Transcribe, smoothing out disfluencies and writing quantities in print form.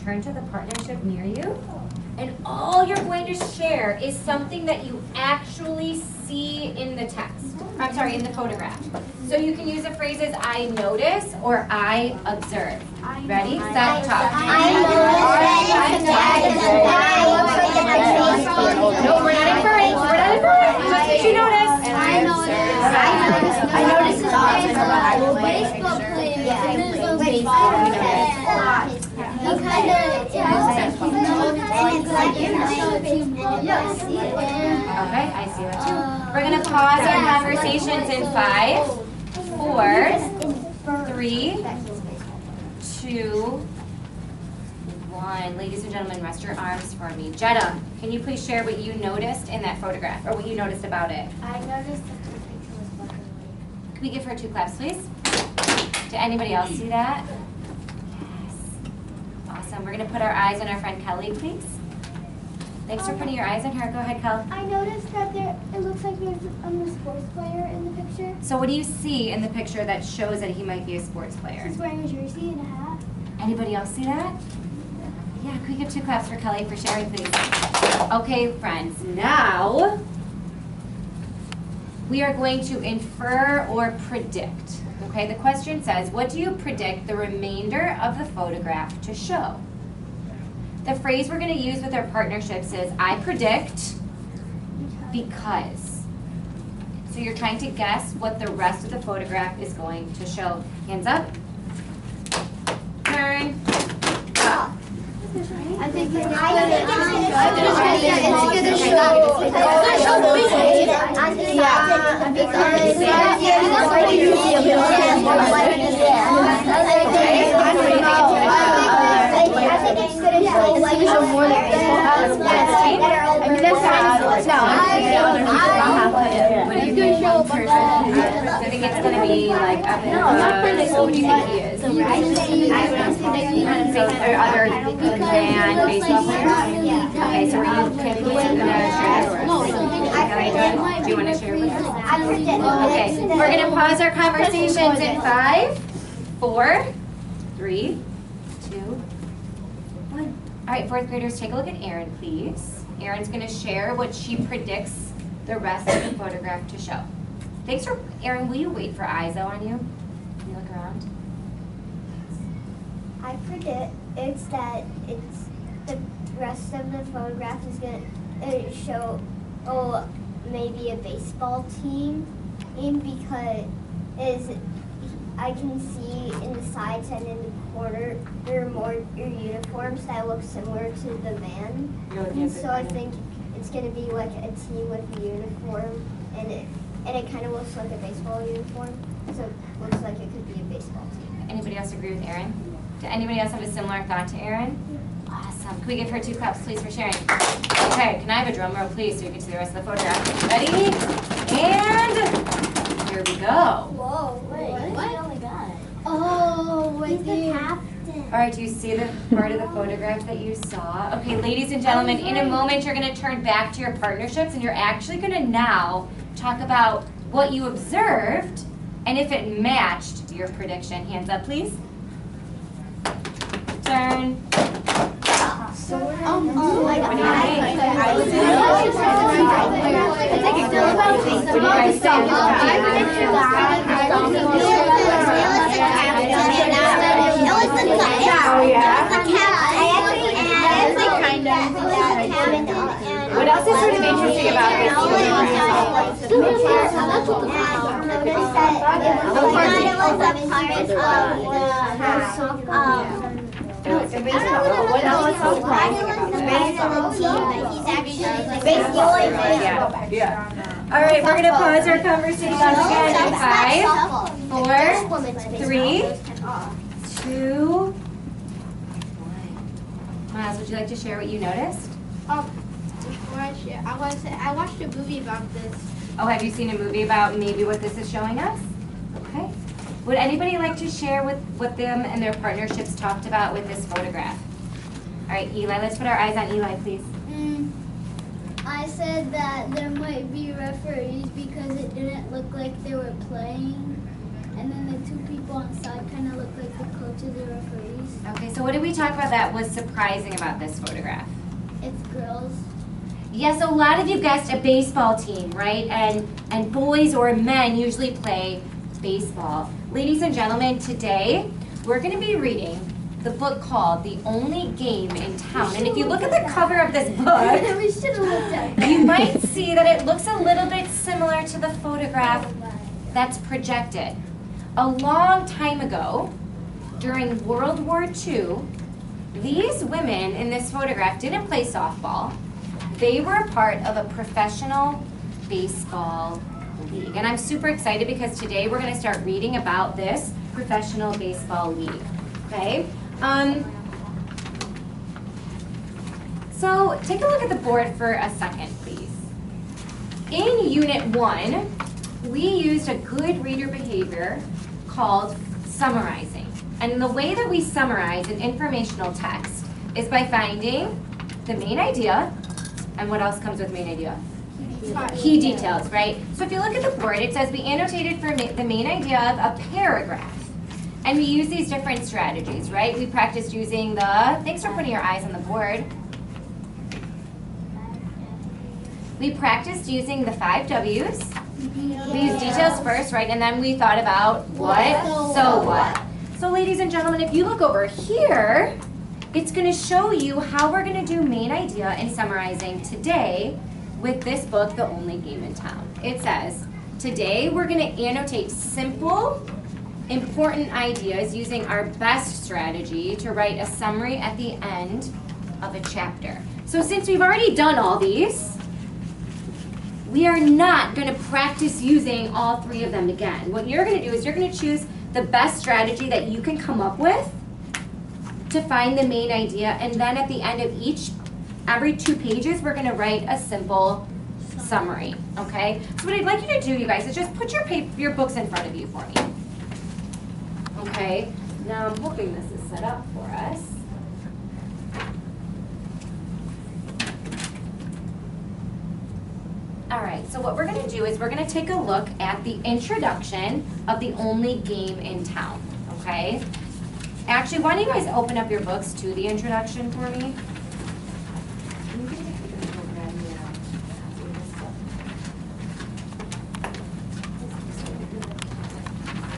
turn to the partnership near you, and all you're going to share is something that you actually see in the text. I'm sorry, in the photograph. So you can use the phrases I notice or I observe. Ready, set, talk. No, we're not inferring. We're not inferring. Just what you notice. I noticed this baseball player. Okay, I see that too. We're going to pause our conversations in 5, 4, 3, 2, 1. Ladies and gentlemen, rest your arms for me. Jetta, can you please share what you noticed in that photograph, or what you noticed about it? I noticed that the picture was black and white. Can we give her 2 claps, please? Did anybody else see that? Yes. Awesome. We're going to put our eyes on our friend Kelly, please. Thanks for putting your eyes on her. Go ahead, Kel. I noticed that it looks like there's a sports player in the picture. So what do you see in the picture that shows that he might be a sports player? He's wearing a jersey and a hat. Anybody else see that? Yeah, can we give 2 claps for Kelly for sharing, please? Okay, friends, now we are going to infer or predict. Okay, the question says, what do you predict the remainder of the photograph to show? The phrase we're going to use with our partnerships is, I predict because. So you're trying to guess what the rest of the photograph is going to show. Hands up. Turn. Up. I think it's gonna show more than I think it's going to be like up in so what do you think he is? Or other man baseball players? Okay, so are you going to share this? Do you want to share with us? Okay, we're going to pause our conversations in 5, 4, 3, 2, 1. All right, 4th graders, take a look at Erin, please. Erin's going to share what she predicts the rest of the photograph to show. Thanks for, Erin, will you wait for eyes though on you? Can you look around? I predict the rest of the photograph is going to show maybe a baseball team because I can see in the sides and in the corner there are more uniforms that look similar to the man. And so I think it's going to be like a team with a uniform, and it kind of looks like a baseball uniform, so it looks like it could be a baseball team. Anybody else agree with Erin? Did anybody else have a similar thought to Erin? Awesome. Can we give her 2 claps, please, for sharing? Okay, can I have a drum roll, please, so you can see the rest of the photograph? Ready? And here we go. Whoa, wait, what? Oh my god. Oh, wait, he's the captain. All right, do you see the part of the photograph that you saw? Okay, ladies and gentlemen, in a moment you're going to turn back to your partnerships, and you're actually going to now talk about what you observed and if it matched your prediction. Hands up, please. Turn. Oh my god. What do you guys think? What else is sort of interesting about this? What else is so surprising about this? All right, we're going to pause our conversation again in 5, 4, 3, 2, 1. Miles, would you like to share what you noticed? I watched a movie about this. Oh, have you seen a movie about maybe what this is showing us? Okay. Would anybody like to share what them and their partnerships talked about with this photograph? All right, Eli, let's put our eyes on Eli, please. I said that there might be referees because it didn't look like they were playing. And then the 2 people on the side kind of look like the coaches or referees. Okay, so So what did we talk about that was surprising about this photograph? It's girls. Yes, a lot of you guessed a baseball team, right? And boys or men usually play baseball. Ladies and gentlemen, today we're going to be reading the book called The Only Game in Town. And if you look at the cover of this book, We should have looked at that. you might see that it looks a little bit similar to the photograph that's projected. A long time ago, during World War II, these women in this photograph didn't play softball. They were a part of a professional baseball league. And I'm super excited because today we're going to start reading about this professional baseball league. Okay? So take a look at the board for a second, please. In Unit 1, we used a good reader behavior called summarizing. And the way that we summarize an informational text is by finding the main idea, and what else comes with main idea? Key details, right? So if you look at the board, it says we annotated for the main idea of a paragraph. And we use these different strategies, right? We practiced using the, thanks for putting your eyes on the board. We practiced using the 5 W's. We used details first, right? And then we thought about what, so what. So ladies and gentlemen, if you look over here, it's going to show you how we're going to do main idea and summarizing today with this book, The Only Game in Town. It says, today we're going to annotate simple, important ideas using our best strategy to write a summary at the end of a chapter. So since we've already done all these, we are not going to practice using all 3 of them again. What you're going to do is you're going to choose the best strategy that you can come up with to find the main idea, and then at the end of every 2 pages, we're going to write a simple summary, okay? So what I'd like you to do, you guys, is just put your books in front of you for me. Okay, now I'm hoping this is set up for us. All right, so what we're going to do is we're going to take a look at the introduction of The Only Game in Town, okay? Actually, why don't you guys open up your books to the introduction for me?